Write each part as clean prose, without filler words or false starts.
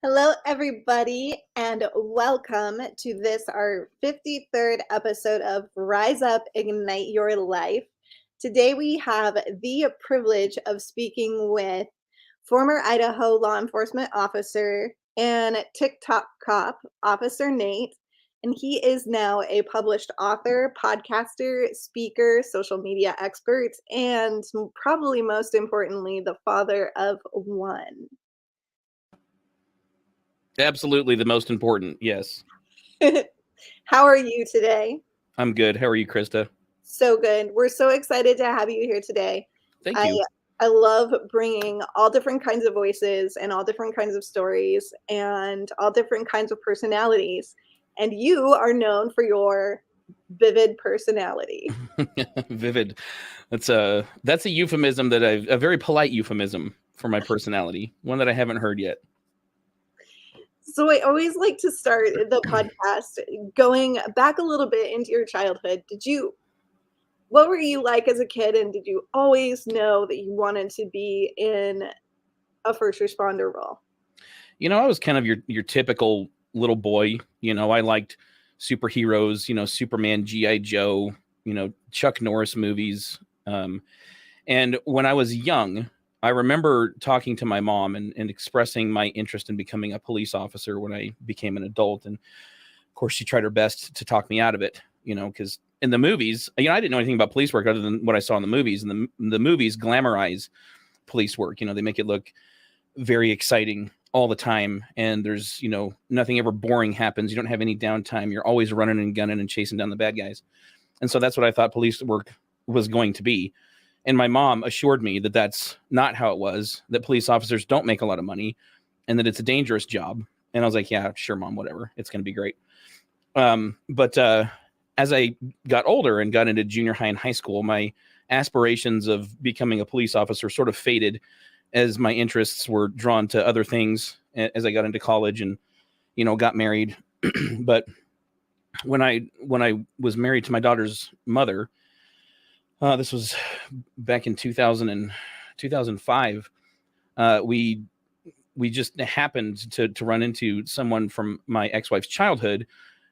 Hello, everybody, and welcome to our 53rd episode of Rise Up, Ignite Your Life. Today, we have the privilege of speaking with former Idaho law enforcement officer and Tik Tok Cop, Officer Nate, and he is now a published author, podcaster, speaker, social media expert, and probably most importantly, the father of one. Absolutely the most important, yes. How are you today? I'm good. How are you, Krista? So good. We're so excited to have you here today. Thank you. I love bringing all different kinds of voices and all different kinds of stories and all different kinds of personalities. And you are known for your vivid personality. Vivid. That's a euphemism a very polite euphemism for my personality, one that I haven't heard yet. So I always like to start the podcast going back a little bit into your childhood. What were you like as a kid, and did you always know that you wanted to be in a first responder role? I was kind of your typical little boy. I liked superheroes, Superman, G.I. Joe, Chuck Norris movies. And when I was young, I remember talking to my mom and expressing my interest in becoming a police officer when I became an adult. And of course, she tried her best to talk me out of it, because in the movies, I didn't know anything about police work other than what I saw in the movies. And the movies glamorize police work. They make it look very exciting all the time. And there's, nothing ever boring happens. You don't have any downtime. You're always running and gunning and chasing down the bad guys. And so that's what I thought police work was going to be. And my mom assured me that that's not how it was, that police officers don't make a lot of money and that it's a dangerous job. And I was like, yeah, sure, Mom, whatever. It's going to be great. But as I got older and got into junior high and high school, my aspirations of becoming a police officer sort of faded as my interests were drawn to other things as I got into college and, got married. But when I was married to my daughter's mother, this was back in 2005. We just happened to run into someone from my ex-wife's childhood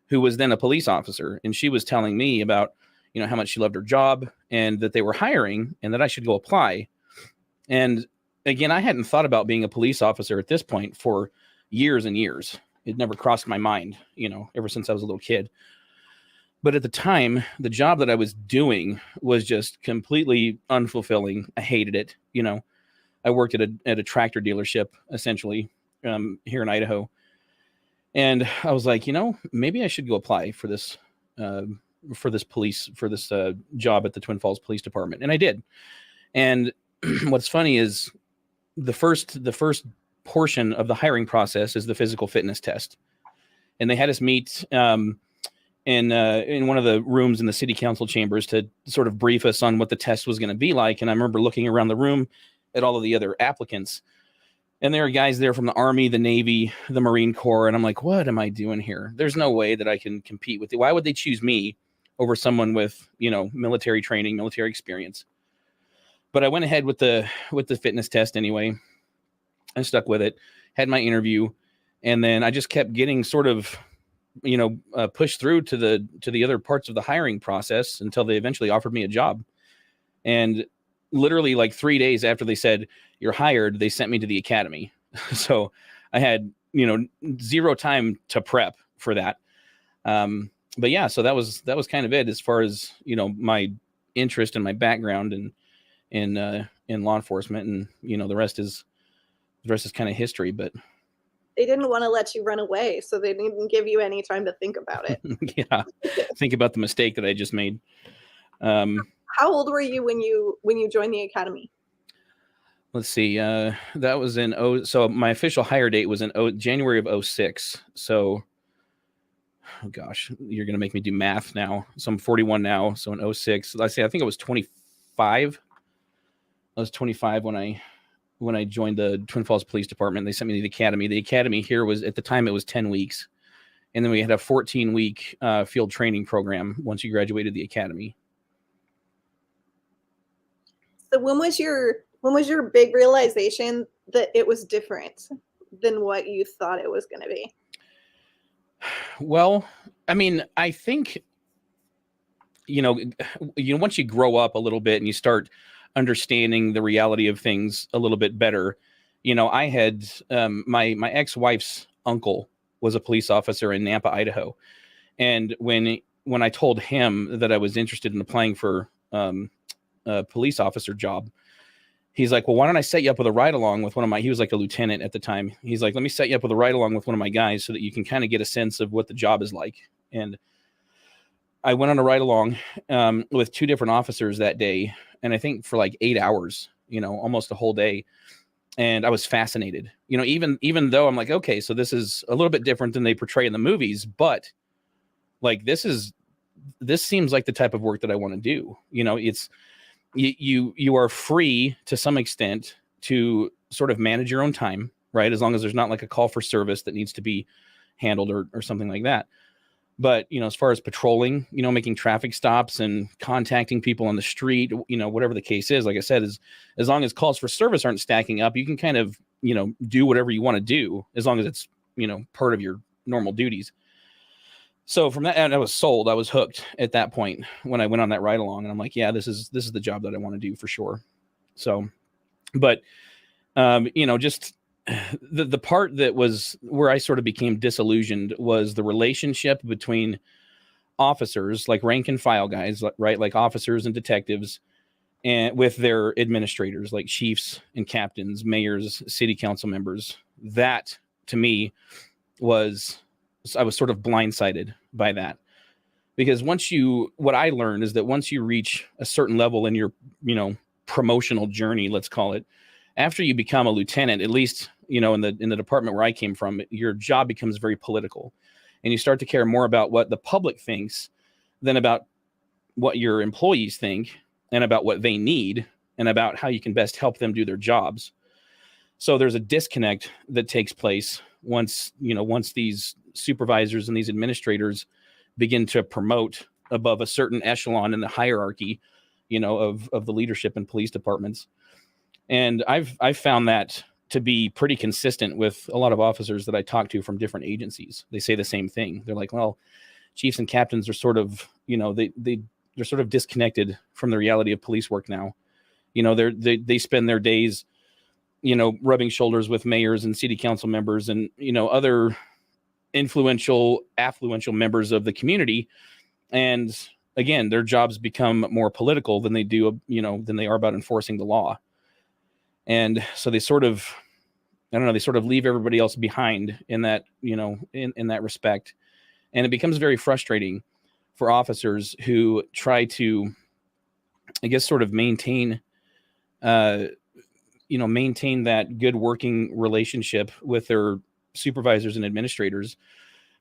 who was then a police officer. And she was telling me about, how much she loved her job and that they were hiring and that I should go apply. And again, I hadn't thought about being a police officer at this point for years and years. It never crossed my mind, ever since I was a little kid. But at the time, the job that I was doing was just completely unfulfilling. I hated it. I worked at a tractor dealership, essentially, here in Idaho. And I was like, maybe I should go apply for this job at the Twin Falls Police Department. And I did. And what's funny is the first portion of the hiring process is the physical fitness test. And they had us meet in one of the rooms in the city council chambers to sort of brief us on what the test was going to be like. And I remember looking around the room at all of the other applicants, and there are guys there from the Army, the Navy, the Marine Corps. And I'm like, what am I doing here? There's no way that I can compete with it. Why would they choose me over someone with, military training, military experience? But I went ahead with the fitness test anyway. I stuck with it, had my interview, and then I just kept getting sort of pushed through to the other parts of the hiring process until they eventually offered me a job. And literally like 3 days after they said you're hired, they sent me to the academy. So I had, zero time to prep for that. But yeah, so that was kind of it as far as, my interest and my background in law enforcement. And, the rest is kind of history, but they didn't want to let you run away, so they didn't give you any time to think about it. Yeah, think about the mistake that I just made. How old were you when you joined the academy? Let's see. That was so my official hire date was in January of 2006. So, oh gosh, you're going to make me do math now. So I'm 41 now. So in 2006, let's say I think I was 25. I was 25 when I joined the Twin Falls Police Department. They sent me to the academy. The academy here was, at the time, it was 10 weeks. And then we had a 14-week field training program once you graduated the academy. So when was your big realization that it was different? than what you thought it was going to be? Well, I mean, I think, once you grow up a little bit and you start understanding the reality of things a little bit better, I had my ex-wife's uncle was a police officer in Nampa, Idaho. And when I told him that I was interested in applying for a police officer job, he's like, well, why don't I set you up with a ride along with he was like a lieutenant at the time. He's like, let me set you up with a ride along with one of my guys so that you can kind of get a sense of what the job is like. And I went on a ride along with two different officers that day. And I think for like 8 hours, almost a whole day. And I was fascinated, even though I'm like, okay, so this is a little bit different than they portray in the movies, but like, this seems like the type of work that I want to do. It's, you are free to some extent to sort of manage your own time, right? As long as there's not like a call for service that needs to be handled or something like that. But, as far as patrolling, making traffic stops and contacting people on the street, whatever the case is, like I said, as long as calls for service aren't stacking up, you can kind of, do whatever you want to do as long as it's, part of your normal duties. So from that, and I was sold. I was hooked at that point when I went on that ride along, and I'm like, yeah, this is the job that I want to do for sure. So, but just the part that was where I sort of became disillusioned was the relationship between officers, like rank and file guys, right, like officers and detectives, and with their administrators, like chiefs and captains, mayors, city council members. That to me I was sort of blindsided by that, because what I learned is that once you reach a certain level in your, promotional journey, let's call it, after you become a lieutenant, at least, in the department where I came from, your job becomes very political, and you start to care more about what the public thinks than about what your employees think and about what they need and about how you can best help them do their jobs. So there's a disconnect that takes place once these supervisors and these administrators begin to promote above a certain echelon in the hierarchy, of the leadership in police departments. And I've found that to be pretty consistent with a lot of officers that I talk to from different agencies. They say the same thing. They're like, well, chiefs and captains are sort of, they're sort of disconnected from the reality of police work now. They spend their days, rubbing shoulders with mayors and city council members and, other affluential members of the community. And again, their jobs become more political than they are about enforcing the law. And so they sort of, they sort of leave everybody else behind in that, in that respect. And it becomes very frustrating for officers who try to, I guess, sort of maintain that good working relationship with their supervisors and administrators,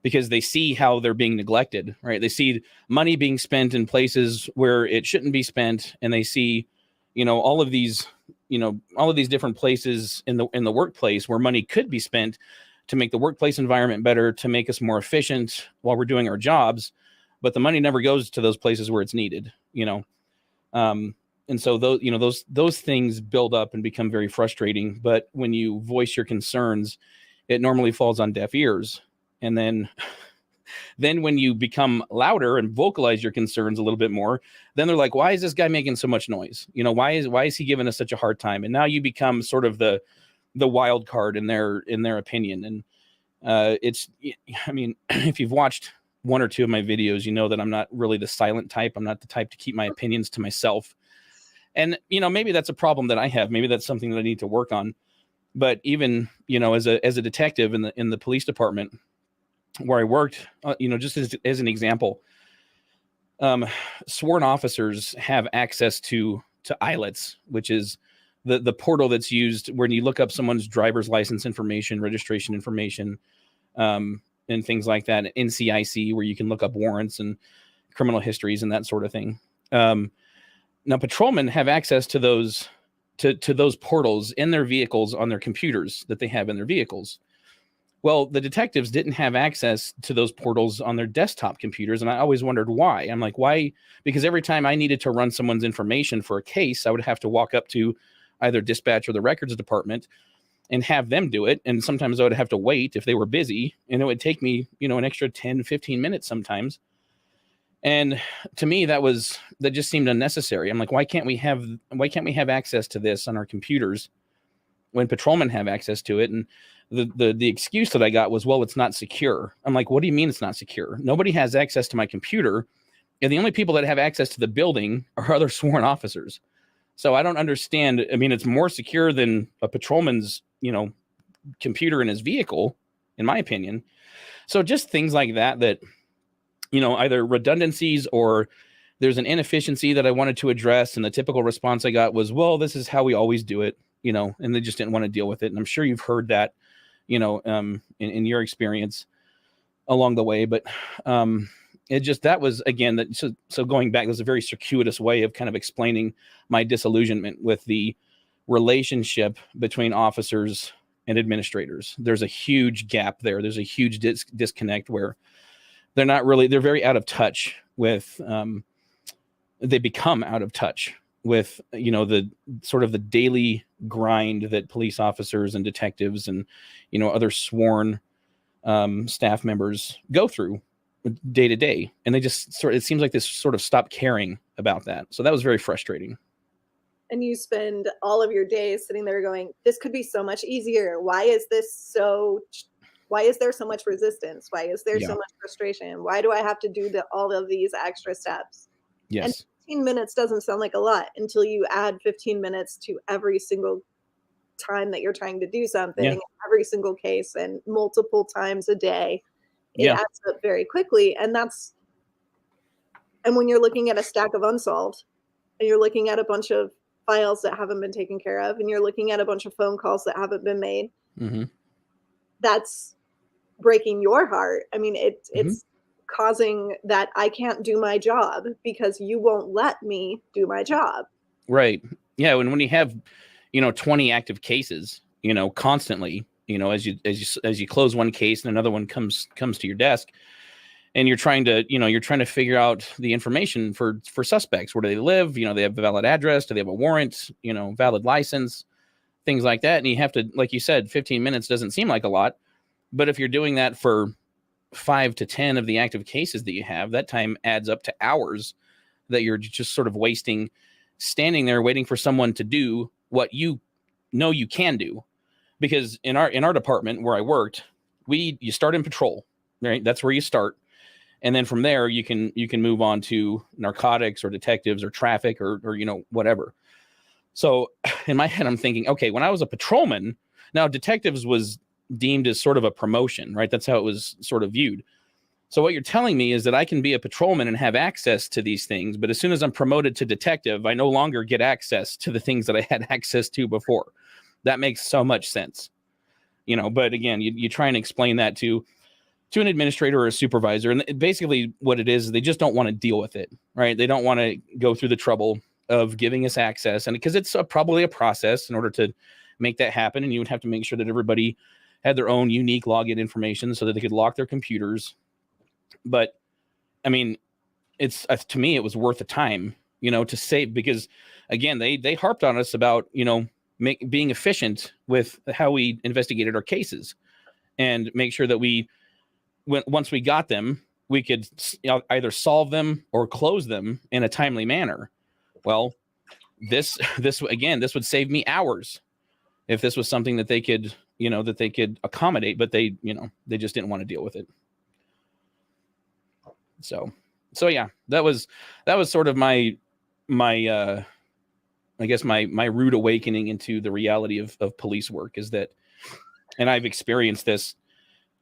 because they see how they're being neglected, right? They see money being spent in places where it shouldn't be spent. And they see, all of these different places in the workplace where money could be spent to make the workplace environment better, to make us more efficient while we're doing our jobs. But the money never goes to those places where it's needed, and so those things build up and become very frustrating. But when you voice your concerns, it normally falls on deaf ears. And then when you become louder and vocalize your concerns a little bit more, then they're like, why is this guy making so much noise? Why is he giving us such a hard time? And now you become sort of the wild card in their opinion. And if you've watched one or two of my videos, you know that I'm not really the silent type. I'm not the type to keep my opinions to myself. And, maybe that's a problem that I have. Maybe that's something that I need to work on. But even, as a detective in the police department where I worked, just as an example, sworn officers have access to ILETS, which is the portal that's used when you look up someone's driver's license information, registration information, and things like that. NCIC, where you can look up warrants and criminal histories and that sort of thing. Now, patrolmen have access to those portals in their vehicles on their computers that they have in their vehicles. Well, the detectives didn't have access to those portals on their desktop computers, and I always wondered why. I'm like, why? Because every time I needed to run someone's information for a case, I would have to walk up to either dispatch or the records department and have them do it. And sometimes I would have to wait if they were busy, and it would take me, an extra 10, 15 minutes sometimes. And to me, that just seemed unnecessary. I'm like, why can't we have access to this on our computers when patrolmen have access to it? And the excuse that I got was, well, it's not secure. I'm like, what do you mean it's not secure? Nobody has access to my computer. And the only people that have access to the building are other sworn officers. So I don't understand. I mean, it's more secure than a patrolman's, computer in his vehicle, in my opinion. So just things like that, either redundancies or there's an inefficiency that I wanted to address. And the typical response I got was, well, this is how we always do it, and they just didn't want to deal with it. And I'm sure you've heard that, in your experience along the way. But that was, again, so going back, there's a very circuitous way of kind of explaining my disillusionment with the relationship between officers and administrators. There's a huge gap there. There's a huge disconnect where they're very out of touch with, they become out of touch with, the sort of the daily grind that police officers and detectives and, other sworn staff members go through day to day. And they just it seems like they sort of stopped caring about that. So that was very frustrating. And you spend all of your days sitting there going, this could be so much easier. Why is there so much resistance? Why is there so much frustration? Why do I have to do all of these extra steps? Yes. And 15 minutes doesn't sound like a lot until you add 15 minutes to every single time that you're trying to do something, every single case, and multiple times a day. It adds up very quickly. And when you're looking at a stack of unsolved, and you're looking at a bunch of files that haven't been taken care of, and you're looking at a bunch of phone calls that haven't been made, that's breaking your heart. I mean, it's causing that I can't do my job because you won't let me do my job. Right. Yeah. When you have, 20 active cases, constantly, as you close one case and another one comes to your desk, and you're trying to figure out the information for suspects. Where do they live? They have a valid address. Do they have a warrant? Valid license, things like that. And you have to, like you said, 15 minutes doesn't seem like a lot, but if you're doing that for 5 to 10 of the active cases that you have, that time adds up to hours that you're just sort of wasting, standing there waiting for someone to do what you can do. Because in our department where I worked, you start in patrol, right? That's where you start. And then from there, you can move on to narcotics or detectives or traffic or whatever. So in my head, I'm thinking, okay, when I was a patrolman, now detectives was deemed as sort of a promotion, right? That's how it was sort of viewed. So what you're telling me is that I can be a patrolman and have access to these things, but as soon as I'm promoted to detective, I no longer get access to the things that I had access to before. That makes so much sense, but again, you try and explain that to an administrator or a supervisor. And basically what it is, they just don't want to deal with it, right? They don't want to go through the trouble of giving us access. And because it's probably a process in order to make that happen. And you would have to make sure that everybody had their own unique login information so that they could lock their computers. But I mean, to me, it was worth the time, to save, because again, they harped on us about, being efficient with how we investigated our cases and make sure that once we got them, we could either solve them or close them in a timely manner. Well, this would save me hours if this was something that they could, accommodate, but they just didn't want to deal with it. So yeah, that was sort of my I guess my rude awakening into the reality of police work is that, and I've experienced this,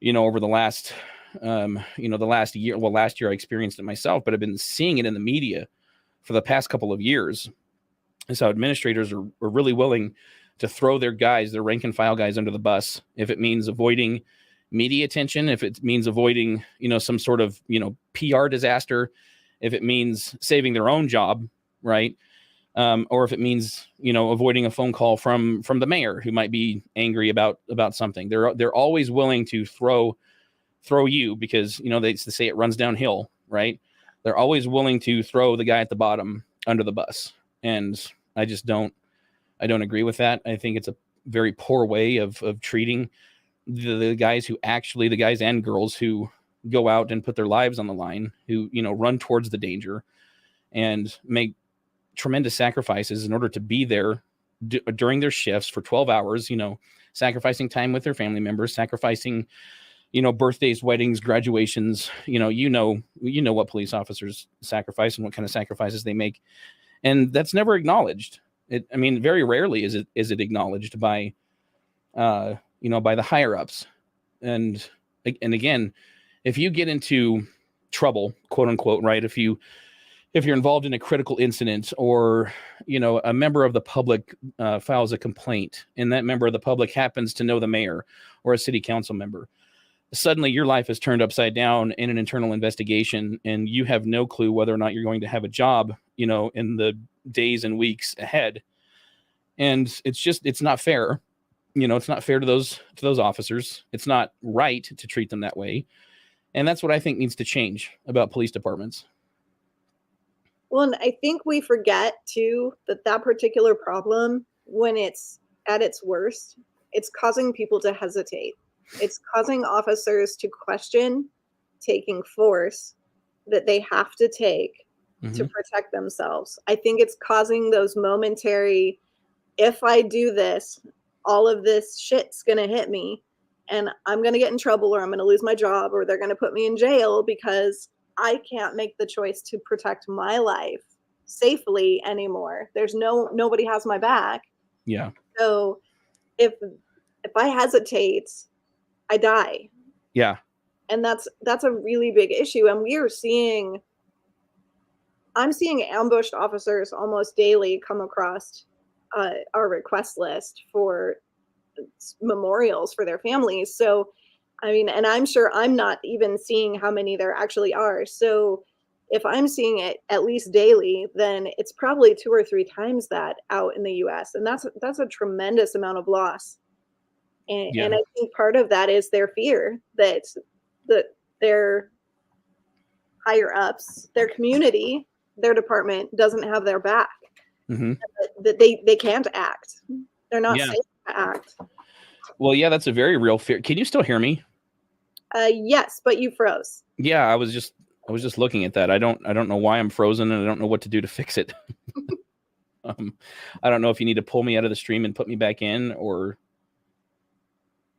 over the last, last year. Well, last year I experienced it myself, but I've been seeing it in the media for the past couple of years. And so administrators are really willing to throw their rank and file guys under the bus if it means avoiding media attention, if it means avoiding, some sort of, PR disaster, if it means saving their own job, right? Or if it means, avoiding a phone call from the mayor who might be angry about something. They're always willing to throw you because, they say it runs downhill, right? They're always willing to throw the guy at the bottom under the bus. And I just don't agree with that. I think very poor way of treating the guys who actually, the guys and girls who go out and put their lives on the line, who, run towards the danger and make tremendous sacrifices in order to be there during their shifts for 12 hours, sacrificing time with their family members, sacrificing, birthdays, weddings, graduations, what police officers sacrifice and what kind of sacrifices they make. And that's never acknowledged. Very rarely is it acknowledged by, by the higher ups. And again, if you get into trouble, quote unquote, right? If you're involved in a critical incident, or, a member of the public files a complaint, and that member of the public happens to know the mayor or a city council member, suddenly your life is turned upside down in an internal investigation, and you have no clue whether or not you're going to have a job, in the days and weeks ahead. And it's not fair. It's not fair to those officers. It's not right to treat them that way. And that's what I think needs to change about police departments. Well, and I think we forget too that particular problem, when it's at its worst, it's causing people to hesitate. It's causing officers to question taking force that they have to take to protect themselves. I think it's causing those momentary, if I do this, all of this shit's going to hit me and I'm going to get in trouble, or I'm going to lose my job, or they're going to put me in jail because I can't make the choice to protect my life safely anymore. There's nobody has my back. Yeah. So if I hesitate, I die. Yeah. And that's a really big issue. And I'm seeing ambushed officers almost daily come across our request list for memorials for their families. So, and I'm sure I'm not even seeing how many there actually are. So if I'm seeing it at least daily, then it's probably 2 or 3 times that out in the US. And that's a tremendous amount of loss. And I think part of that is their fear that their higher ups, their community, their department doesn't have their back. That they can't act. They're not safe to act. Well, yeah, that's a very real fear. Can you still hear me? Yes, but you froze. Yeah, I was just looking at that. I don't know why I'm frozen, and I don't know what to do to fix it. I don't know if you need to pull me out of the stream and put me back in, or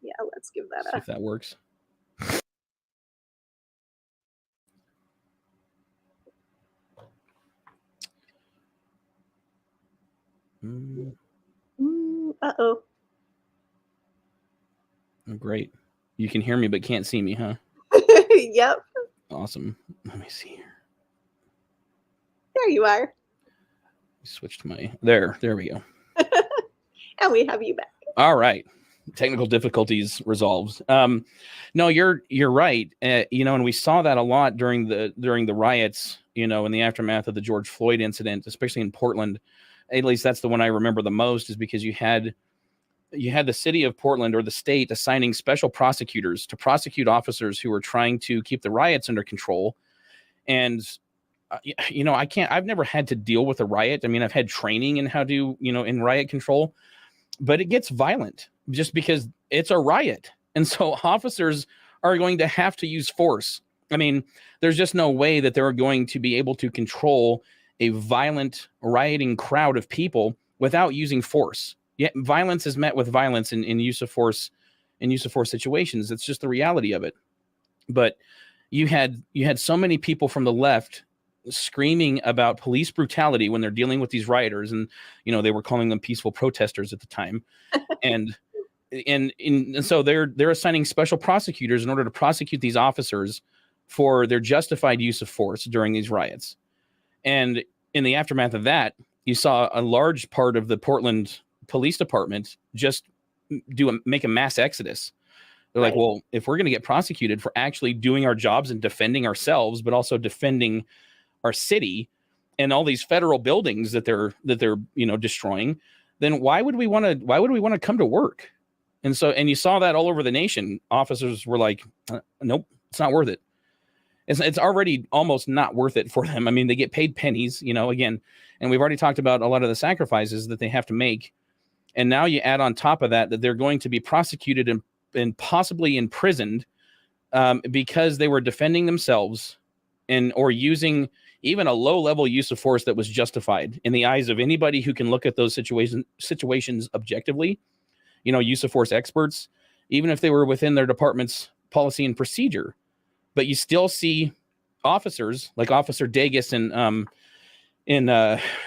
yeah, let's give that see if that works. Uh-oh. Oh, great. You can hear me but can't see me, huh? Yep. Awesome. Let me see here. There you are. Switched my there we go. And we have you back. All right. Technical difficulties resolved. No, you're right. And we saw that a lot during the riots, in the aftermath of the George Floyd incident, especially in Portland. At least that's the one I remember the most, is because you had the city of Portland, or the state, assigning special prosecutors to prosecute officers who were trying to keep the riots under control. And I've never had to deal with a riot. I've had training in how to, in riot control, but it gets violent just because it's a riot. And so officers are going to have to use force. There's just no way that they're going to be able to control a violent, rioting crowd of people without using force. Yet violence is met with violence in use of force, situations. It's just the reality of it. But you had so many people from the left screaming about police brutality when they're dealing with these rioters, and they were calling them peaceful protesters at the time. and so they're assigning special prosecutors in order to prosecute these officers for their justified use of force during these riots. And in the aftermath of that, you saw a large part of the Portland Police Department just make a mass exodus. They're like, well, if we're going to get prosecuted for actually doing our jobs and defending ourselves, but also defending our city and all these federal buildings that they're destroying, then why would we want to come to work? And you saw that all over the nation. Officers were like, nope, it's not worth it. It's already almost not worth it for them. They get paid pennies, again, and we've already talked about a lot of the sacrifices that they have to make And now you add on top of that they're going to be prosecuted and possibly imprisoned because they were defending themselves or using even a low-level use of force that was justified in the eyes of anybody who can look at those situations objectively, use of force experts, even if they were within their department's policy and procedure. But you still see officers like Officer Dagus in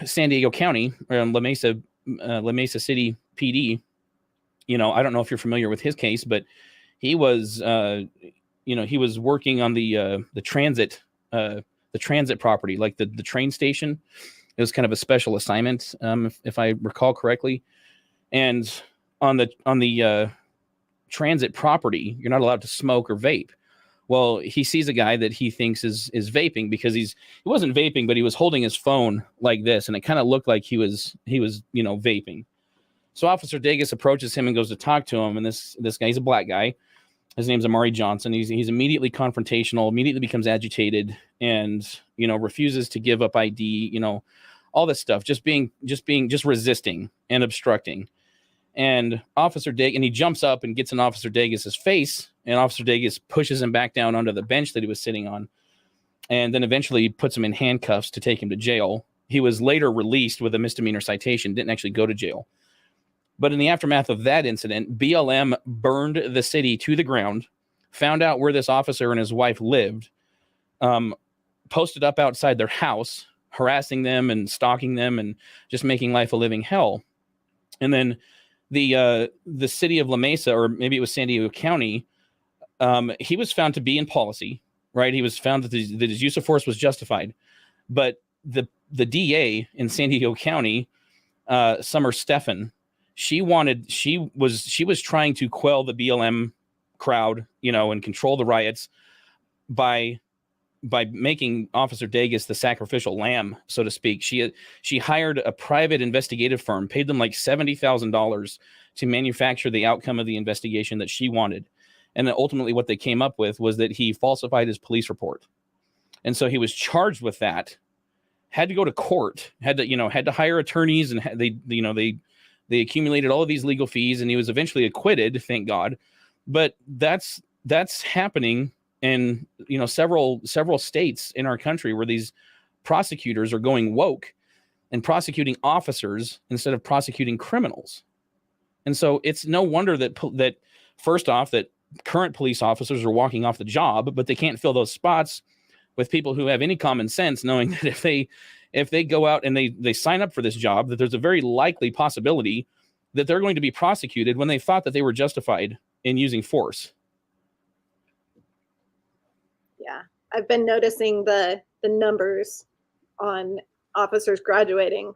San Diego County, or La Mesa City PD. I don't know if you're familiar with his case, but he was he was working on the transit property, like the train station. It was kind of a special assignment, if I recall correctly. And on the transit property, you're not allowed to smoke or vape. Well, he sees a guy that he thinks is vaping, because he wasn't vaping, but he was holding his phone like this, and it kind of looked like he was vaping. So Officer Dagus approaches him and goes to talk to him, and this guy, he's a black guy. His name's Amari Johnson. He's immediately confrontational, immediately becomes agitated, and refuses to give up ID. All this stuff, just resisting and obstructing. And he jumps up and gets in Officer Dagus's face, and Officer Dagus pushes him back down onto the bench that he was sitting on, and then eventually puts him in handcuffs to take him to jail. He was later released with a misdemeanor citation, didn't actually go to jail. But in the aftermath of that incident, BLM burned the city to the ground, found out where this officer and his wife lived, posted up outside their house, harassing them and stalking them and just making life a living hell. And then the city of La Mesa, or maybe it was San Diego County, he was found to be in policy, right? He was found that his use of force was justified. But the DA in San Diego County, Summer Stephan, she was trying to quell the BLM crowd, and control the riots by making Officer Dagus the sacrificial lamb, so to speak. She hired a private investigative firm, paid them like $70,000 to manufacture the outcome of the investigation that she wanted. And then ultimately what they came up with was that he falsified his police report. And so he was charged with that, had to go to court, had to hire attorneys, and they accumulated all of these legal fees, and he was eventually acquitted, thank God. But that's happening in several states in our country, where these prosecutors are going woke and prosecuting officers instead of prosecuting criminals. And so it's no wonder that first off, that current police officers are walking off the job, but they can't fill those spots with people who have any common sense, knowing that if they go out and they sign up for this job, that there's a very likely possibility that they're going to be prosecuted when they thought that they were justified in using force. Yeah, I've been noticing the numbers on officers graduating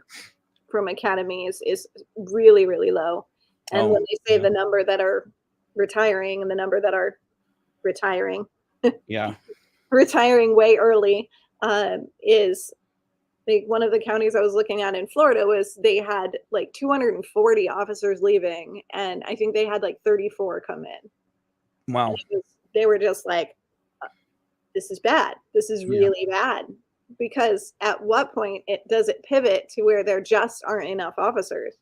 from academies is really, really low. And when they say the number that are retiring and the number that are retiring, retiring way early, is like one of the counties I was looking at in Florida was they had like 240 officers leaving, and I think they had like 34 come in. Wow. They were just like, this is bad. This is really bad. Because at what point does it pivot to where there just aren't enough officers?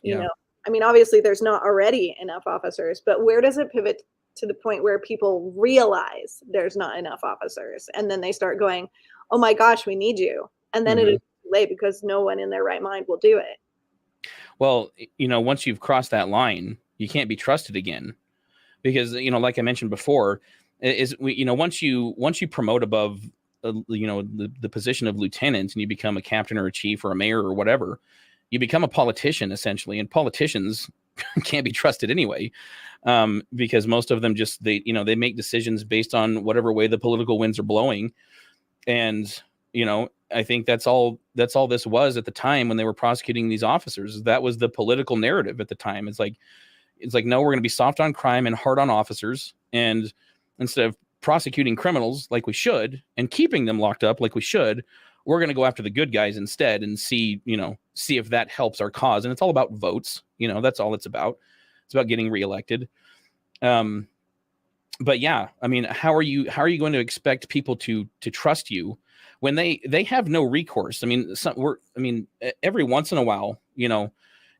You know, I mean, obviously there's not already enough officers, but where does it pivot to the point where people realize there's not enough officers, and then they start going, oh my gosh, we need you. And then it is too late, because no one in their right mind will do it. Well, once you've crossed that line, you can't be trusted again, because, like I mentioned before, once you promote above, the position of lieutenant, and you become a captain or a chief or a mayor or whatever, you become a politician essentially, and politicians can't be trusted anyway, because most of them they make decisions based on whatever way the political winds are blowing. And, I think that's all this was at the time when they were prosecuting these officers. That was the political narrative at the time. It's like, no, we're going to be soft on crime and hard on officers. And instead of prosecuting criminals like we should and keeping them locked up like we should, we're going to go after the good guys instead and see if that helps our cause. And it's all about votes. That's all it's about. It's about getting reelected. But yeah, I mean, how are you going to expect people to trust you when they have no recourse? I mean, every once in a while,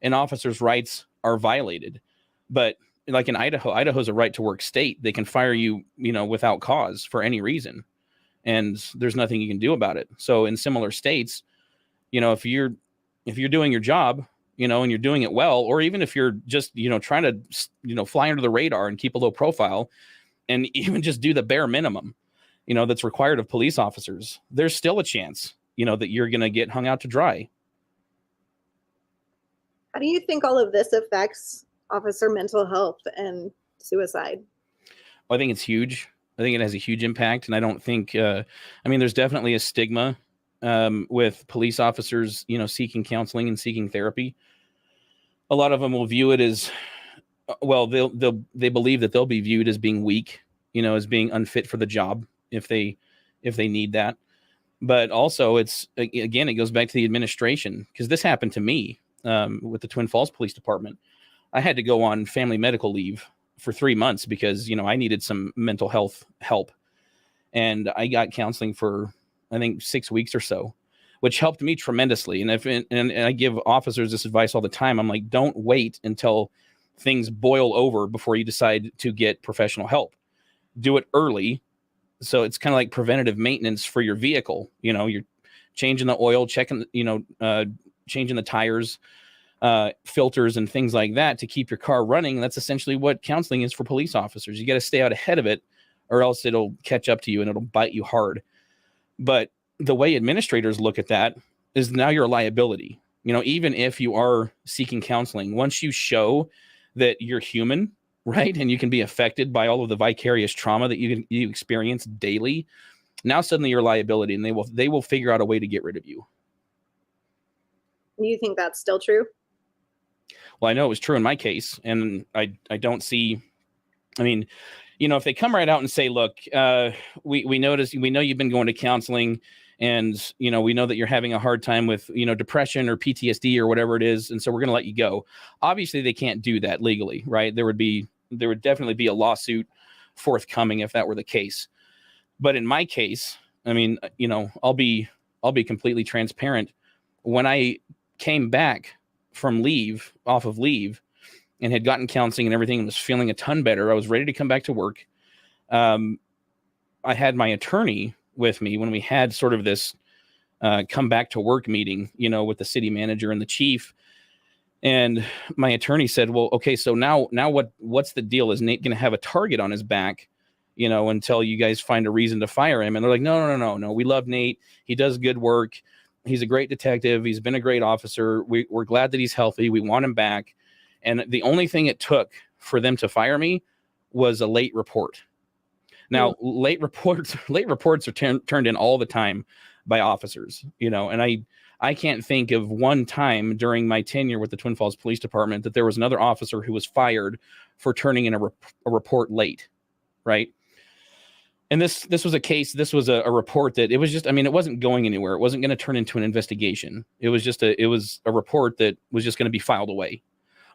an officer's rights are violated. But like in Idaho's a right to work state. They can fire you, without cause for any reason, and there's nothing you can do about it. So in similar states, if you're doing your job, and you're doing it well, or even if you're just, trying to, fly under the radar and keep a low profile, and even just do the bare minimum, that's required of police officers, there's still a chance, that you're going to get hung out to dry. How do you think all of this affects officer mental health and suicide? Well, I think it's huge. I think it has a huge impact. And I don't think, there's definitely a stigma with police officers, seeking counseling and seeking therapy. A lot of them will view it as, well, they believe that they'll be viewed as being weak, as being unfit for the job if they need that. But also it goes back to the administration, because this happened to me with the Twin Falls Police Department. I had to go on family medical leave for 3 months because, I needed some mental health help. And I got counseling for, I think, 6 weeks or so, which helped me tremendously. And I give officers this advice all the time. I'm like, don't wait until things boil over before you decide to get professional help. Do it early. So it's kind of like preventative maintenance for your vehicle. You're changing the oil, checking, changing the tires, filters and things like that to keep your car running. That's essentially what counseling is for police officers. You got to stay out ahead of it, or else it'll catch up to you and it'll bite you hard. But the way administrators look at that is now you're a liability. Even if you are seeking counseling, once you show that you're human, right, and you can be affected by all of the vicarious trauma that you experience daily, now suddenly you're a liability, and they will figure out a way to get rid of you. Do you think that's still true? Well, I know it was true in my case, and I don't see. If they come right out and say, look, we noticed, we know you've been going to counseling, and, we know that you're having a hard time with, depression or PTSD or whatever it is, and so we're going to let you go. Obviously, they can't do that legally, right? There would definitely be a lawsuit forthcoming if that were the case. But in my case, I'll be completely transparent. When I came back from off of leave, and had gotten counseling and everything and was feeling a ton better, I was ready to come back to work. I had my attorney with me when we had sort of this come back to work meeting, with the city manager and the chief. And my attorney said, well, okay, so now what's the deal? Is Nate going to have a target on his back, until you guys find a reason to fire him? And they're like, no. We love Nate. He does good work. He's a great detective. He's been a great officer. We're glad that he's healthy. We want him back. And the only thing it took for them to fire me was a late report. Now, late reports are turned in all the time by officers, and I can't think of one time during my tenure with the Twin Falls Police Department that there was another officer who was fired for turning in a report late, right? And this was a case, this was a report that it was just, it wasn't going anywhere. It wasn't going to turn into an investigation. It was a report that was just going to be filed away.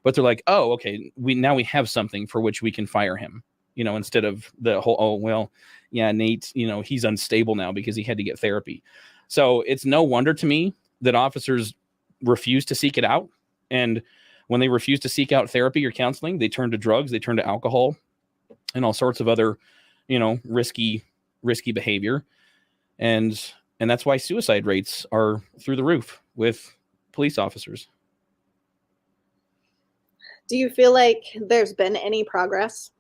But they're like, oh, okay, we have something for which we can fire him, instead of the whole, oh, well, yeah, Nate, he's unstable now because he had to get therapy. So it's no wonder to me that officers refuse to seek it out. And when they refuse to seek out therapy or counseling, they turn to drugs, they turn to alcohol and all sorts of other, risky behavior. And that's why suicide rates are through the roof with police officers. Do you feel like there's been any progress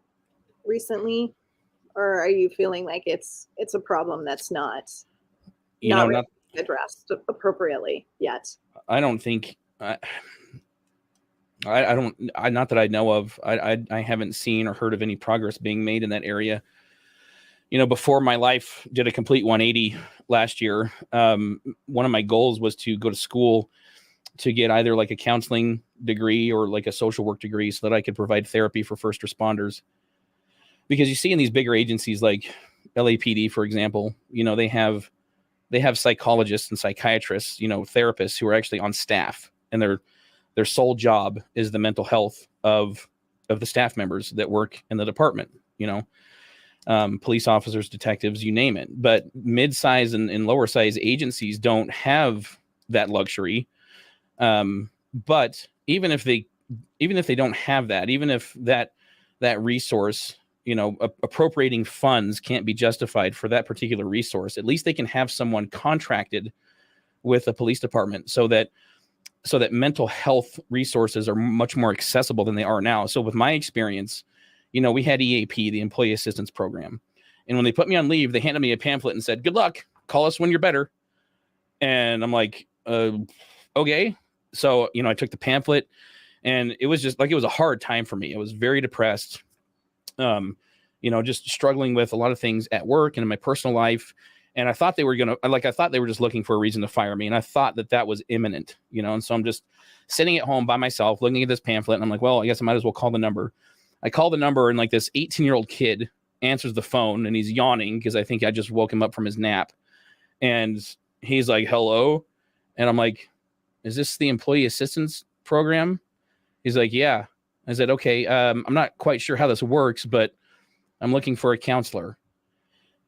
recently, or are you feeling like it's a problem that's not really addressed appropriately yet? I don't think I not that I know of. I haven't seen or heard of any progress being made in that area. Before my life did a complete 180 last year, one of my goals was to go to school to get either like a counseling degree or like a social work degree so that I could provide therapy for first responders. Because you see in these bigger agencies like LAPD, for example, they have psychologists and psychiatrists, therapists who are actually on staff, and their sole job is the mental health of the staff members that work in the department, police officers, detectives, you name it. But mid-size and lower size agencies don't have that luxury. But even if they don't have that, even if that resource, appropriating funds can't be justified for that particular resource, at least they can have someone contracted with a police department so that mental health resources are much more accessible than they are now. So with my experience, we had EAP, the Employee Assistance Program. And when they put me on leave, they handed me a pamphlet and said, "Good luck, call us when you're better." And I'm like, okay. So, I took the pamphlet, and it was just like, it was a hard time for me. I was very depressed, just struggling with a lot of things at work and in my personal life. And I thought they were just looking for a reason to fire me. And I thought that was imminent, and so I'm just sitting at home by myself looking at this pamphlet. And I'm like, well, I guess I might as well call the number. I call the number, and like this 18-year-old kid answers the phone, and he's yawning because I think I just woke him up from his nap. And he's like, "Hello." And I'm like, "Is this the Employee Assistance Program?" He's like, "Yeah." I said, "Okay, I'm not quite sure how this works, but I'm looking for a counselor."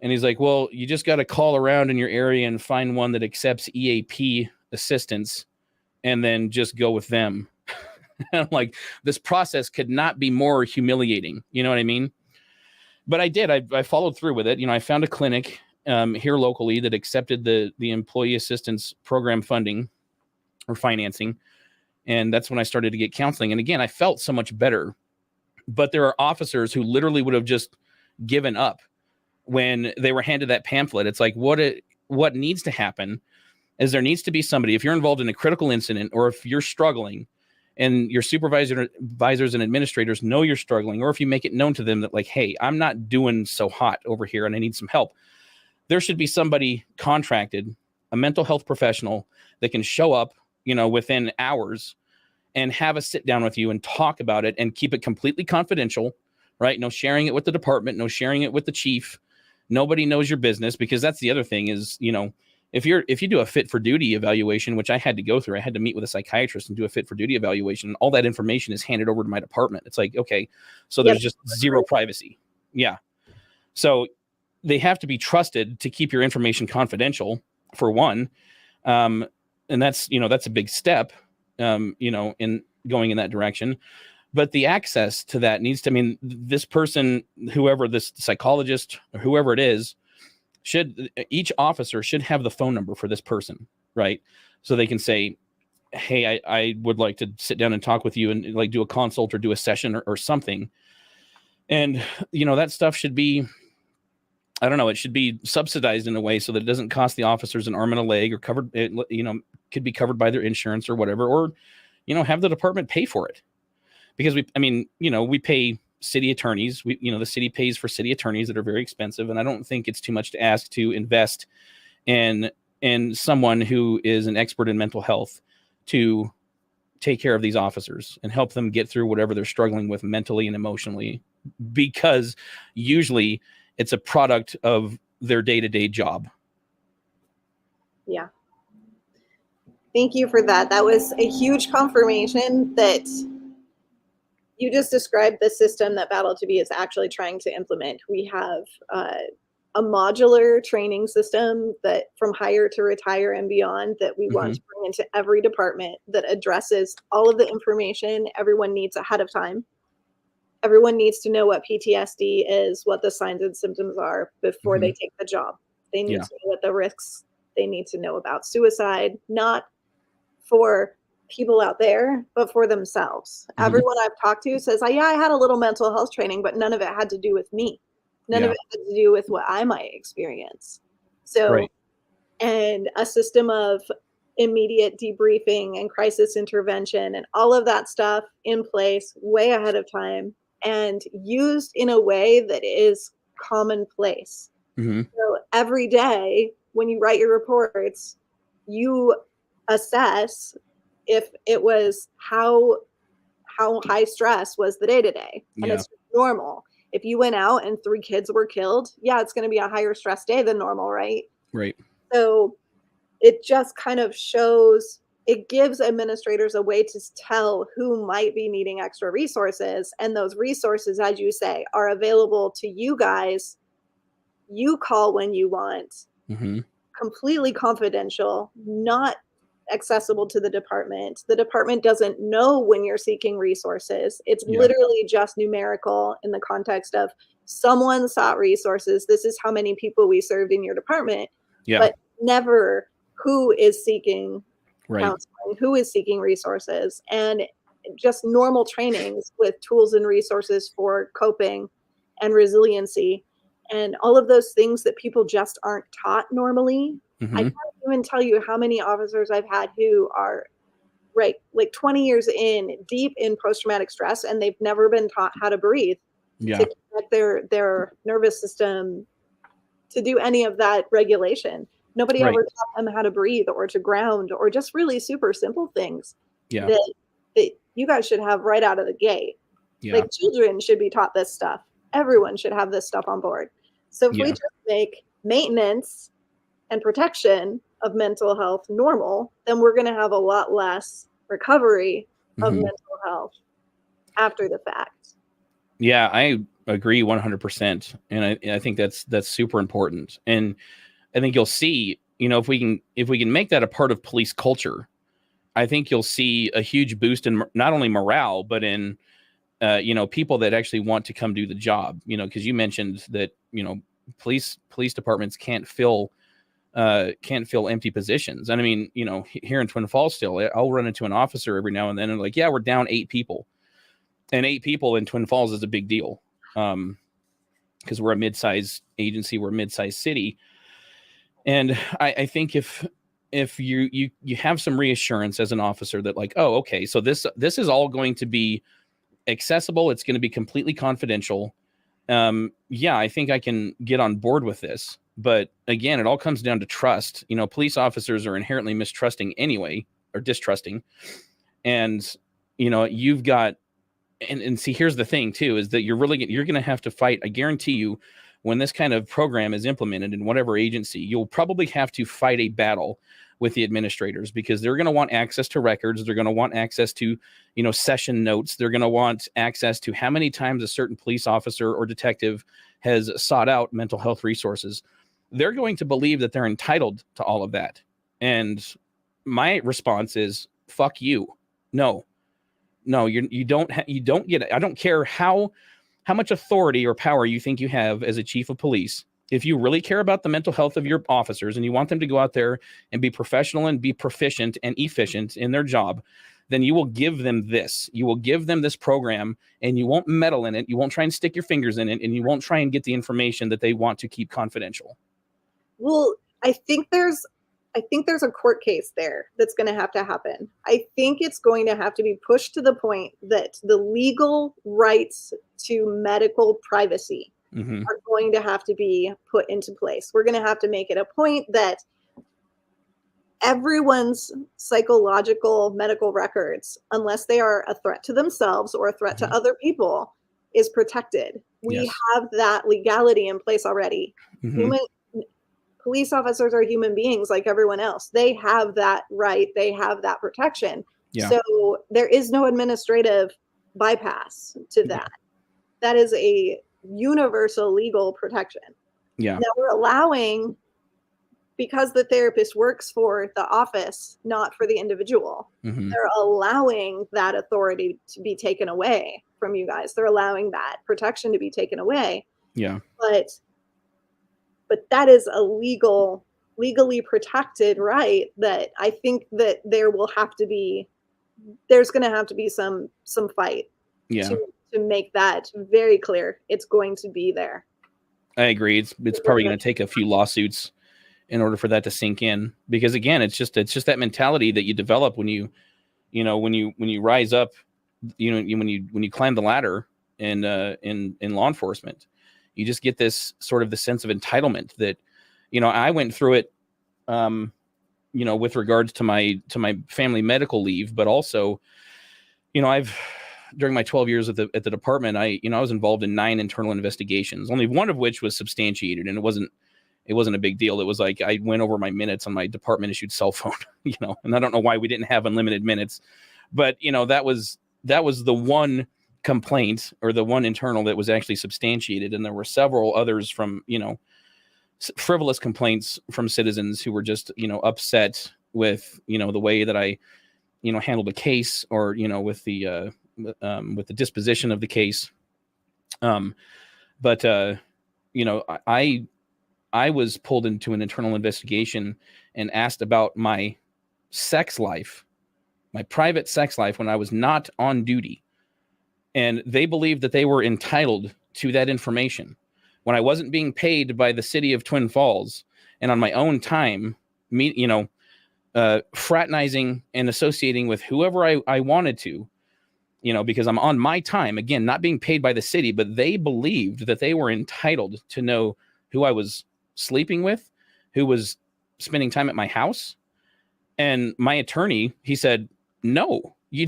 And he's like, "Well, you just got to call around in your area and find one that accepts EAP assistance, and then just go with them." And I'm like, this process could not be more humiliating. You know what I mean? But I did. I followed through with it. I found a clinic here locally that accepted the Employee Assistance Program funding or financing. And that's when I started to get counseling. And again, I felt so much better. But there are officers who literally would have just given up when they were handed that pamphlet. It's like, what needs to happen is there needs to be somebody, if you're involved in a critical incident, or if you're struggling and your advisors and administrators know you're struggling, or if you make it known to them that, like, hey, I'm not doing so hot over here and I need some help, there should be somebody contracted, a mental health professional that can show up, within hours and have a sit down with you and talk about it and keep it completely confidential, right? No sharing it with the department, no sharing it with the chief. Nobody knows your business, because that's the other thing is, if you do a fit for duty evaluation, which I had to go through, I had to meet with a psychiatrist and do a fit for duty evaluation. All that information is handed over to my department. It's like, okay, so there's just zero privacy. Yeah. So they have to be trusted to keep your information confidential, for one. And that's a big step, in going in that direction. But the access to that needs to, this person, whoever, this psychologist or whoever it is, each officer should have the phone number for this person, right? So they can say, "Hey, I would like to sit down and talk with you and like do a consult or do a session or something." And, that stuff should be, I don't know, it should be subsidized in a way so that it doesn't cost the officers an arm and a leg, or covered, could be covered by their insurance or whatever, or, have the department pay for it. Because we pay city attorneys. The city pays for city attorneys that are very expensive. And I don't think it's too much to ask to invest in someone who is an expert in mental health to take care of these officers and help them get through whatever they're struggling with mentally and emotionally, because usually it's a product of their day-to-day job. Yeah. Thank you for that. That was a huge confirmation that you just described the system that Battle to Be is actually trying to implement. We have a modular training system that from hire to retire and beyond that we want to bring into every department, that addresses all of the information everyone needs ahead of time. Everyone needs to know what PTSD is, what the signs and symptoms are before they take the job. They need to know what the risks, they need to know about suicide, not for people out there, but for themselves. Everyone I've talked to says, I had a little mental health training, but none of it had to do with me. None of it had to do with what I might experience. So, and a system of immediate debriefing and crisis intervention and all of that stuff in place way ahead of time and used in a way that is commonplace. So every day when you write your reports, you assess if it was how high stress was the day-to-day, and it's normal. If you went out and 3 kids were killed, it's going to be a higher stress day than normal, right? Right. So it just kind of shows, it gives administrators a way to tell who might be needing extra resources, and those resources, as you say, are available to you guys. You call when you want, completely confidential, not accessible to the department. The department doesn't know when you're seeking resources. It's Yeah. literally just numerical in the context of someone sought resources. This is how many people we served in your department, Yeah. but never who is seeking Right. counseling, who is seeking resources, and just normal trainings with tools and resources for coping and resiliency and all of those things that people just aren't taught normally. I Mm-hmm. can't even tell you how many officers I've had who are right, like 20 years in, deep in post-traumatic stress, and they've never been taught how to breathe, Yeah. to connect their nervous system, to do any of that regulation. Nobody Right. ever taught them how to breathe or to ground or just really super simple things Yeah. that you guys should have right out of the gate. Yeah. Like children should be taught this stuff. Everyone should have this stuff on board. So if we Yeah. just make maintenance and protection of mental health normal, then we're going to have a lot less recovery of Mhm. mental health after the fact. Yeah, I agree 100%, and I think that's super important. And I think you'll see, if we can make that a part of police culture, I think you'll see a huge boost in not only morale, but in people that actually want to come do the job. Because you mentioned that police departments can't fill empty positions. And I mean, here in Twin Falls, still, I'll run into an officer every now and then, and like, yeah, we're down 8 people. And 8 people in Twin Falls is a big deal, because we're a mid-sized agency, we're a mid-sized city, and I think if you have some reassurance as an officer that like, oh, okay, so this is all going to be accessible, it's going to be completely confidential. Yeah, I think I can get on board with this. But again, it all comes down to trust. Police officers are inherently mistrusting anyway, or distrusting, and you've got. And see, here's the thing too, is that you're going to have to fight. I guarantee you, when this kind of program is implemented in whatever agency, you'll probably have to fight a battle with the administrators, because they're going to want access to records. They're going to want access to, session notes. They're going to want access to how many times a certain police officer or detective has sought out mental health resources. They're going to believe that they're entitled to all of that. And my response is, fuck you. No, you don't get it. I don't care how much authority or power you think you have as a chief of police. If you really care about the mental health of your officers and you want them to go out there and be professional and be proficient and efficient in their job, then you will give them this. You will give them this program, and you won't meddle in it. You won't try and stick your fingers in it, and you won't try and get the information that they want to keep confidential. Well, I think there's a court case there that's going to have to happen. I think it's going to have to be pushed to the point that the legal rights to medical privacy are going to have to be put into place. We're going to have to make it a point that everyone's psychological medical records, unless they are a threat to themselves or a threat to other people, is protected. We Yes. have that legality in place already. Police officers are human beings like everyone else. They have that right. They have that protection. Yeah. So there is no administrative bypass to that. That is a universal legal protection. Yeah. Now we're allowing, because the therapist works for the office, not for the individual, they're allowing that authority to be taken away from you guys. They're allowing that protection to be taken away. Yeah. But that is a legally protected right that I think that there's going to have to be some fight to make that very clear. It's going to be there. I agree. It's probably going to take a few lawsuits in order for that to sink in, because again, it's just that mentality that you develop when you rise up, when you climb the ladder in law enforcement. You just get this sort of the sense of entitlement that, I went through it, with regards to my family medical leave, but also, during my 12 years at the department, I was involved in 9 internal investigations, only one of which was substantiated, and it wasn't a big deal. It was like I went over my minutes on my department issued cell phone, and I don't know why we didn't have unlimited minutes, but that was the one complaint, or the one internal that was actually substantiated. And there were several others from, frivolous complaints from citizens who were just, upset with, the way that I, handled a case, or, with the disposition of the case. But I was pulled into an internal investigation and asked about my sex life, my private sex life, when I was not on duty. And they believed that they were entitled to that information when I wasn't being paid by the city of Twin Falls, and on my own time, fraternizing and associating with whoever I wanted to, because I'm on my time, again, not being paid by the city, but they believed that they were entitled to know who I was sleeping with, who was spending time at my house. And my attorney, he said, no, you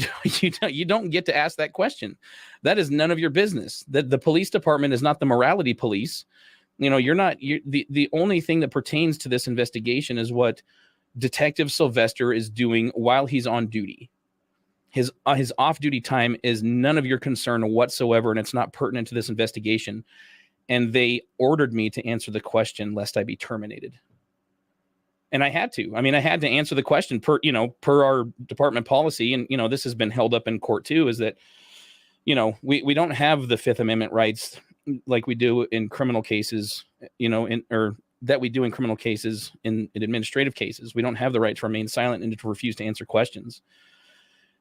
don't get to ask that question. That is none of your business. That the police department is not the morality police. The only thing that pertains to this investigation is what Detective Silvester is doing while he's on duty. His off-duty time is none of your concern whatsoever, and it's not pertinent to this investigation. And they ordered me to answer the question lest I be terminated. And I had to. I had to answer the question per our department policy. And, this has been held up in court too, is that, we don't have the Fifth Amendment rights like we do in criminal cases, that we do in criminal cases in administrative cases. We don't have the right to remain silent and to refuse to answer questions.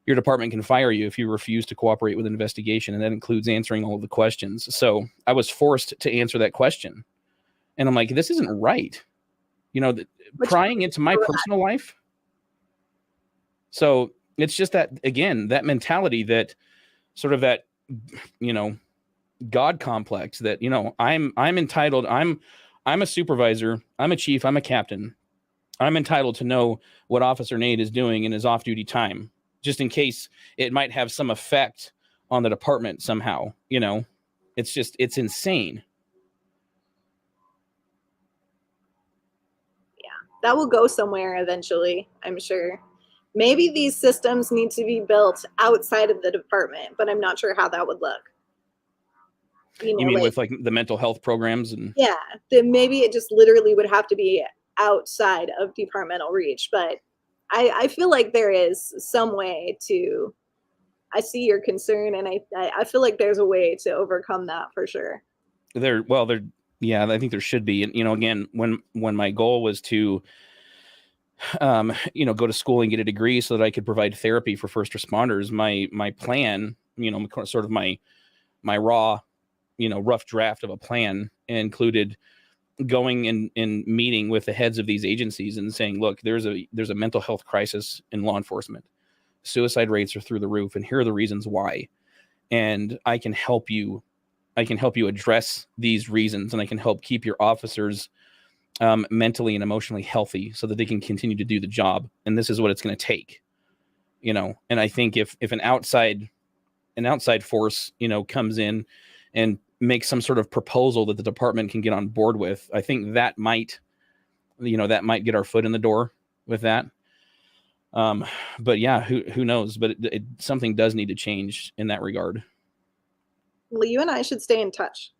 Your department can fire you if you refuse to cooperate with an investigation, and that includes answering all of the questions. So I was forced to answer that question. And I'm like, this isn't right. Prying into my personal life. So it's just that, again, that mentality, that sort of that, God complex, that, I'm entitled. I'm a supervisor. I'm a chief. I'm a captain. I'm entitled to know what Officer Nate is doing in his off-duty time, just in case it might have some effect on the department somehow. It's insane. That will go somewhere eventually, I'm sure. Maybe these systems need to be built outside of the department, but I'm not sure how that would look. You mean with like the mental health programs? And yeah, then maybe it just literally would have to be outside of departmental reach. But I feel like there is some way to, I see your concern, and I feel like there's a way to overcome that for sure. Yeah, I think there should be. And, again, when my goal was to, go to school and get a degree so that I could provide therapy for first responders, my plan, sort of my raw, rough draft of a plan included going and meeting with the heads of these agencies and saying, look, there's a mental health crisis in law enforcement. Suicide rates are through the roof, and here are the reasons why. And I can help you address these reasons, and I can help keep your officers mentally and emotionally healthy so that they can continue to do the job. And this is what it's going to take, and I think if an outside force, comes in and makes some sort of proposal that the department can get on board with, I think that might get our foot in the door with that. But yeah, who knows? But something does need to change in that regard. Well, you and I should stay in touch.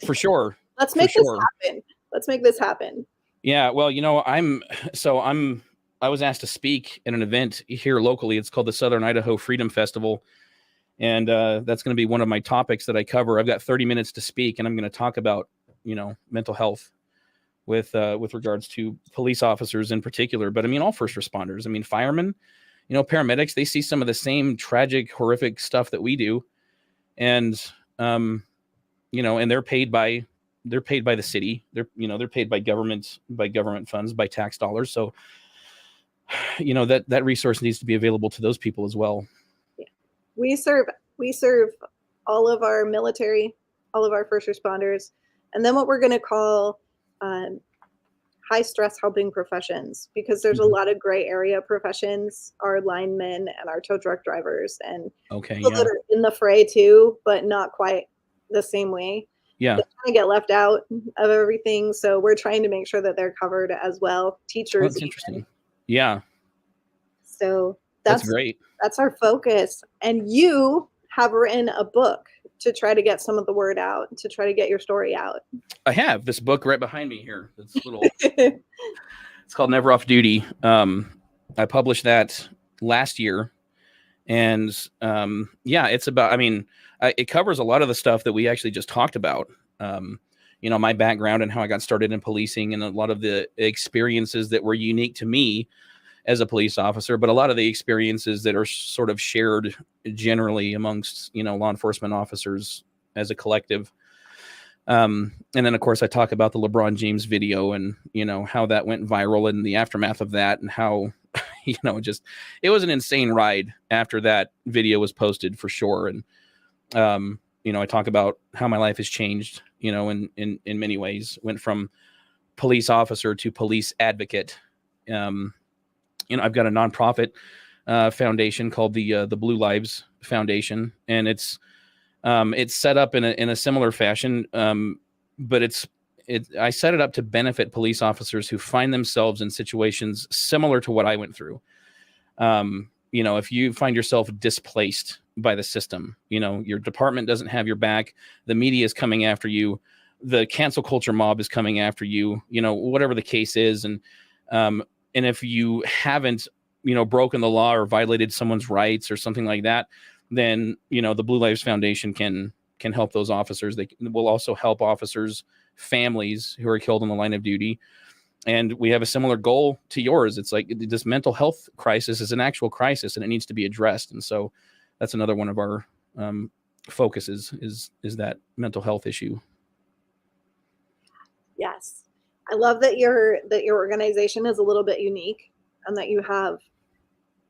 For sure. Let's make this happen. Let's make this happen. Yeah. Well, I was asked to speak at an event here locally. It's called the Southern Idaho Freedom Festival. And that's going to be one of my topics that I cover. I've got 30 minutes to speak, and I'm going to talk about, mental health with regards to police officers in particular. But all first responders, firemen, paramedics, they see some of the same tragic, horrific stuff that we do. And, and they're paid by the city. They're paid by government funds, by tax dollars. So, that resource needs to be available to those people as well. Yeah. We serve all of our military, all of our first responders, and then what we're going to call high stress helping professions, because there's a lot of gray area professions, our linemen and our tow truck drivers, and people that are in the fray too, but not quite the same way. Yeah. They kind of get left out of everything. So we're trying to make sure that they're covered as well. Teachers. That's interesting. Yeah. So that's great. That's our focus. And you have written a book to try to get some of the word out, to try to get your story out. I have this book right behind me here. It's little. It's called Never Off Duty. I published that last year, and yeah, it's about. I mean, it covers a lot of the stuff that we actually just talked about. My background and how I got started in policing, and a lot of the experiences that were unique to me as a police officer, but a lot of the experiences that are sort of shared generally amongst, law enforcement officers as a collective. And then of course I talk about the LeBron James video and, how that went viral and the aftermath of that, and how, it was an insane ride after that video was posted, for sure. And, I talk about how my life has changed, in many ways. Went from police officer to police advocate. I've got a nonprofit foundation called the Blue Lives Foundation, and it's set up in a similar fashion, but I set it up to benefit police officers who find themselves in situations similar to what I went through. If you find yourself displaced by the system, your department doesn't have your back, the media is coming after you, the cancel culture mob is coming after you, whatever the case is, and if you haven't, broken the law or violated someone's rights or something like that, then, the Blue Lives Foundation can help those officers. They will also help officers' families who are killed on the line of duty. And we have a similar goal to yours. It's like this mental health crisis is an actual crisis, and it needs to be addressed. And so that's another one of our focuses is that mental health issue. Yes. I love that your organization is a little bit unique, and that you have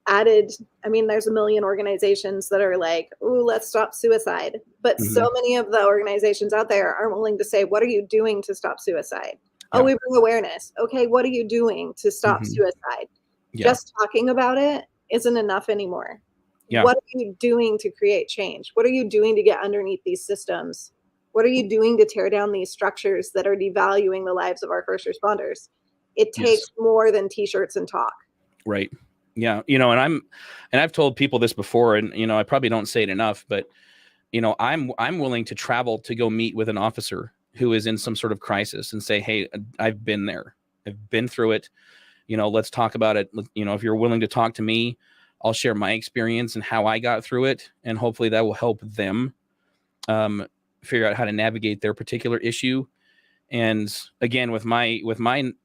added, there's a million organizations that are like, ooh, let's stop suicide. But so many of the organizations out there aren't willing to say, what are you doing to stop suicide? Yeah. Oh, we bring awareness. Okay, what are you doing to stop suicide? Yeah. Just talking about it isn't enough anymore. Yeah. What are you doing to create change? What are you doing to get underneath these systems? What are you doing to tear down these structures that are devaluing the lives of our first responders? It takes more than t-shirts and talk. Right. Yeah. And I've told people this before, and, I probably don't say it enough, but, I'm willing to travel to go meet with an officer who is in some sort of crisis and say, hey, I've been there. I've been through it. Let's talk about it. If you're willing to talk to me, I'll share my experience and how I got through it. And hopefully that will help them figure out how to navigate their particular issue. And again, with my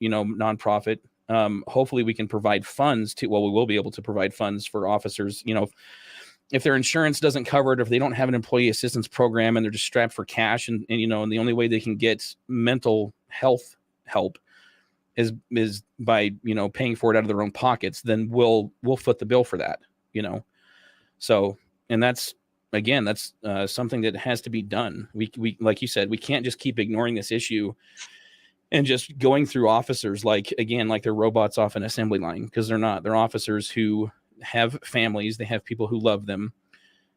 nonprofit, hopefully we can provide funds we will be able to provide funds for officers, if their insurance doesn't cover it, if they don't have an employee assistance program and they're just strapped for cash, and and the only way they can get mental health help is by, paying for it out of their own pockets, then we'll foot the bill for that, So, and that's something that has to be done. We, like you said, we can't just keep ignoring this issue and just going through officers like they're robots off an assembly line, because they're not. They're officers who have families, they have people who love them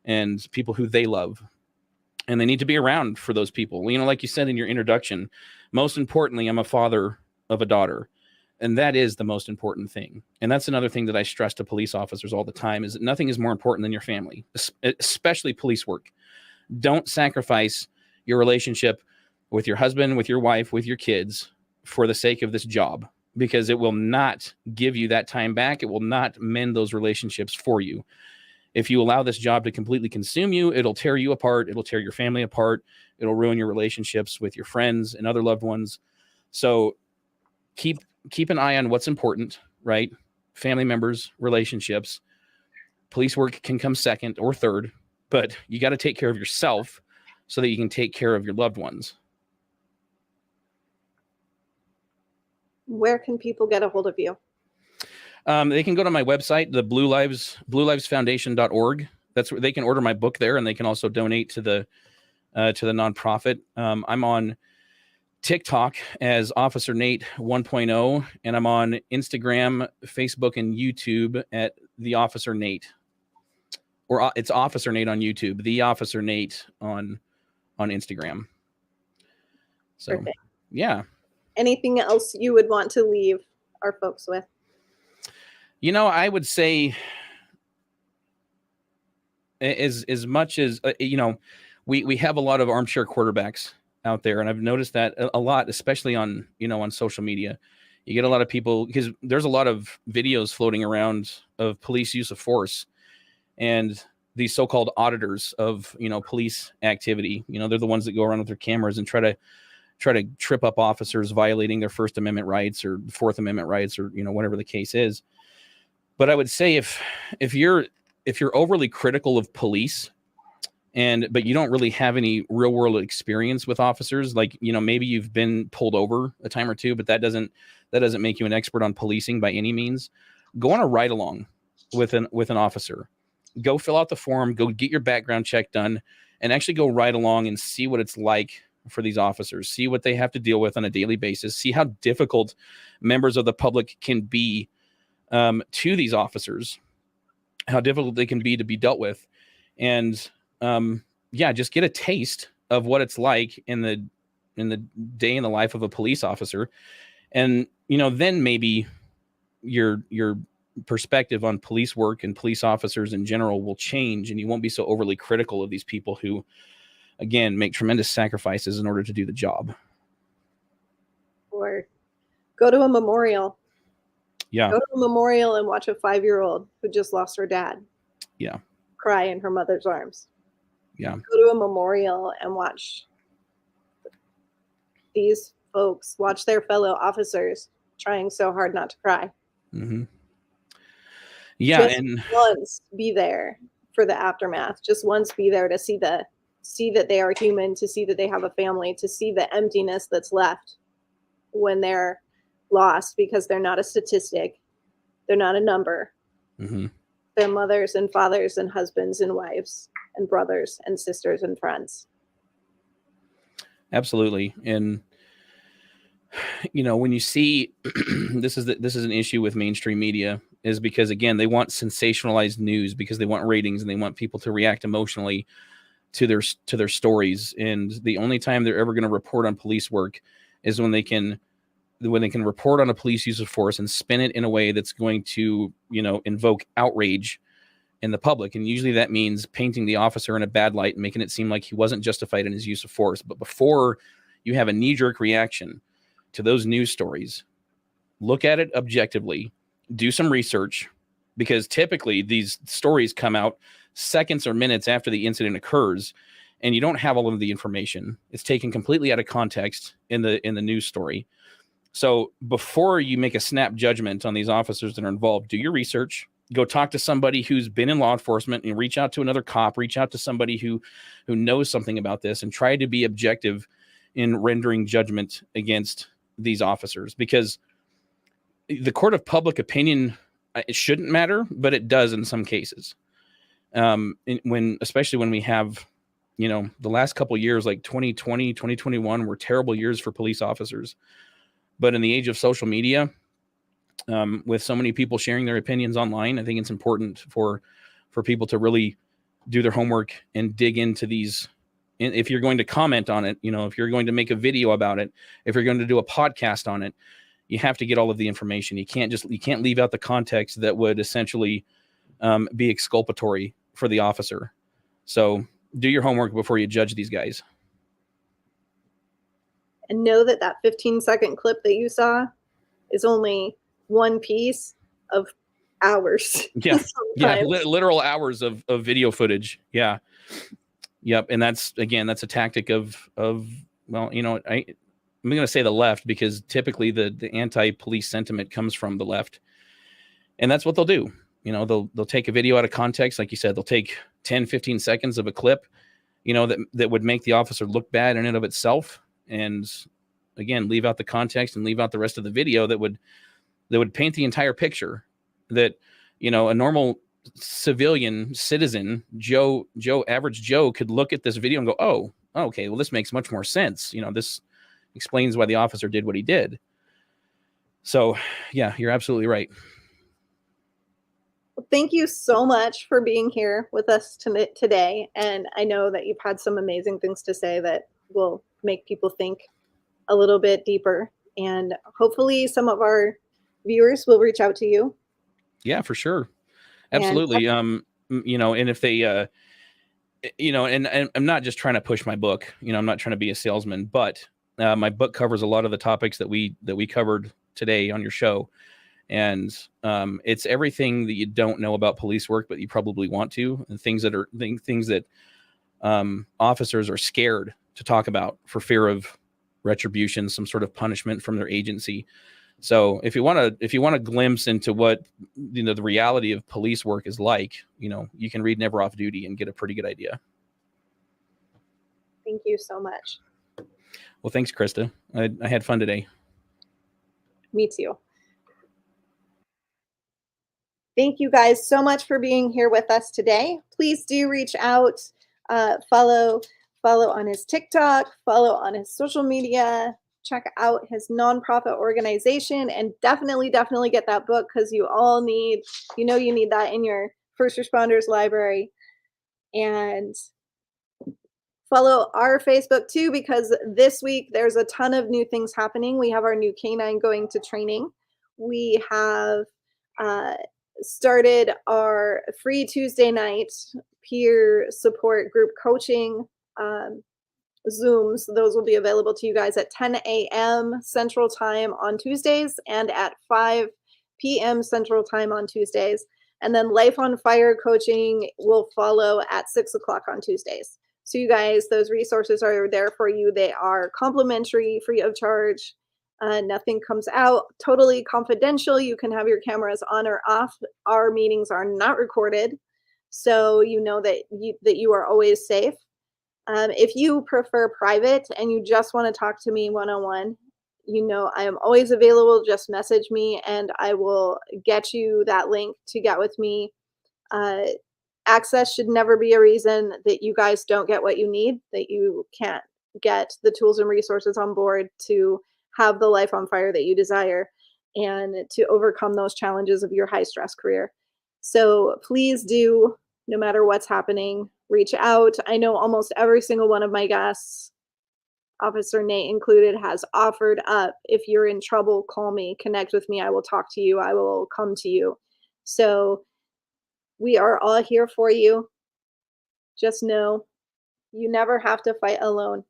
and people who they love, and they need to be around for those people. Like you said in your introduction, most importantly, I'm a father of a daughter, and that is the most important thing. And that's another thing that I stress to police officers all the time, is that nothing is more important than your family, especially police work. Don't sacrifice your relationship with your husband, with your wife, with your kids for the sake of this job, because it will not give you that time back. It will not mend those relationships for you. If you allow this job to completely consume you, it'll tear you apart. It'll tear your family apart. It'll ruin your relationships with your friends and other loved ones. So keep an eye on what's important, right? Family members, relationships. Police work can come second or third, but you got to take care of yourself so that you can take care of your loved ones. Where can people get a hold of you? They can go to my website, the bluelivesfoundation.org. That's where they can order my book there, and they can also donate to the nonprofit. I'm on TikTok as Officer Nate 1.0, and I'm on Instagram, Facebook, and YouTube at The Officer Nate. Or it's Officer Nate on YouTube, The Officer Nate on Instagram. So, perfect. Yeah. Anything else you would want to leave our folks with? I would say as much as, we have a lot of armchair quarterbacks out there, and I've noticed that a lot, especially on, on social media. You get a lot of people, because there's a lot of videos floating around of police use of force, and these so-called auditors of, police activity. They're the ones that go around with their cameras and try to trip up officers violating their First Amendment rights or Fourth Amendment rights, or whatever the case is. But I would say if you're overly critical of police, but you don't really have any real world experience with officers, like, maybe you've been pulled over a time or two, but that doesn't make you an expert on policing by any means. Go on a ride along with an officer. Go fill out the form, go get your background check done, and actually go ride along and see what it's like for these officers. See what they have to deal with on a daily basis. See how difficult members of the public can be to these officers, how difficult they can be to be dealt with. And just get a taste of what it's like in the day in the life of a police officer. And, then maybe your perspective on police work and police officers in general will change, and you won't be so overly critical of these people who, again, make tremendous sacrifices in order to do the job. Or go to a memorial. Yeah. Go to a memorial and watch a 5-year-old who just lost her dad. Yeah. Cry in her mother's arms. Yeah. Go to a memorial and watch these folks, watch their fellow officers trying so hard not to cry. Mm-hmm. Yeah. Just once be there for the aftermath. Just once be there to see that they are human, to see that they have a family, to see the emptiness that's left when they're lost, because they're not a statistic. They're not a number. Mm-hmm. They're mothers and fathers and husbands and wives and brothers and sisters and friends. Absolutely. And, when you see this is an issue with mainstream media, is because, again, they want sensationalized news because they want ratings and they want people to react emotionally to their stories. And the only time they're ever going to report on police work is when they can report on a police use of force and spin it in a way that's going to, invoke outrage in the public. And usually that means painting the officer in a bad light and making it seem like he wasn't justified in his use of force. But before you have a knee-jerk reaction to those news stories, look at it objectively, do some research, because typically these stories come out seconds or minutes after the incident occurs, and you don't have all of the information. It's taken completely out of context in the news story. So before you make a snap judgment on these officers that are involved, do your research. Go talk to somebody who's been in law enforcement, and reach out to another cop, reach out to somebody who knows something about this, and try to be objective in rendering judgment against these officers, because the court of public opinion, it shouldn't matter, but it does in some cases. Especially when we have, the last couple of years, like 2020, 2021 were terrible years for police officers. But in the age of social media, with so many people sharing their opinions online, I think it's important for people to really do their homework and dig into these. And if you're going to comment on it, if you're going to make a video about it, if you're going to do a podcast on it, you have to get all of the information. You can't leave out the context that would essentially be exculpatory for the officer. So do your homework before you judge these guys. And know that 15-second clip that you saw is only one piece of hours. Yeah. Yeah. Literal hours of video footage. Yeah. Yep. And that's a tactic of well, I'm going to say the left, because typically the anti-police sentiment comes from the left, and that's what they'll do. They'll take a video out of context. Like you said, they'll take 10, 15 seconds of a clip, that would make the officer look bad in and of itself. And again, leave out the context and leave out the rest of the video that would paint the entire picture, that, a normal civilian citizen, average Joe could look at this video and go, oh, okay, well, this makes much more sense. This explains why the officer did what he did. So yeah, you're absolutely right. Well, thank you so much for being here with us today. And I know that you've had some amazing things to say that will make people think a little bit deeper. And hopefully some of our viewers will reach out to you. Yeah, for sure. Absolutely. And if they, and I'm not just trying to push my book, I'm not trying to be a salesman, but my book covers a lot of the topics that we covered today on your show. And it's everything that you don't know about police work, but you probably want to, and things that officers are scared to talk about for fear of retribution, some sort of punishment from their agency. So if you want a glimpse into what, the reality of police work is like, you can read Never Off Duty and get a pretty good idea. Thank you so much. Well, thanks, Krista. I had fun today. Me too. Thank you guys so much for being here with us today. Please do reach out, follow on his TikTok, follow on his social media, check out his nonprofit organization, and definitely get that book, because you all need, you need that in your first responders library. And follow our Facebook too, because this week there's a ton of new things happening. We have our new canine going to training. We have started our free Tuesday night peer support group coaching Zooms. Those will be available to you guys at 10 a.m. Central Time on Tuesdays and at 5 p.m. Central Time on Tuesdays. And then Life on Fire coaching will follow at 6 o'clock on Tuesdays. So you guys, those resources are there for you. They are complimentary, free of charge. Nothing comes out, totally confidential. You can have your cameras on or off. Our meetings are not recorded, so you know that you are always safe. If you prefer private and you just want to talk to me one-on-one, I am always available. Just message me and I will get you that link to get with me. Access should never be a reason that you guys don't get what you need, that you can't get the tools and resources on board to have the life on fire that you desire and to overcome those challenges of your high stress career. So please do, no matter what's happening, reach out. I know almost every single one of my guests, Officer Nate included, has offered up, if you're in trouble, call me, connect with me. I will talk to you. I will come to you. So we are all here for you. Just know you never have to fight alone.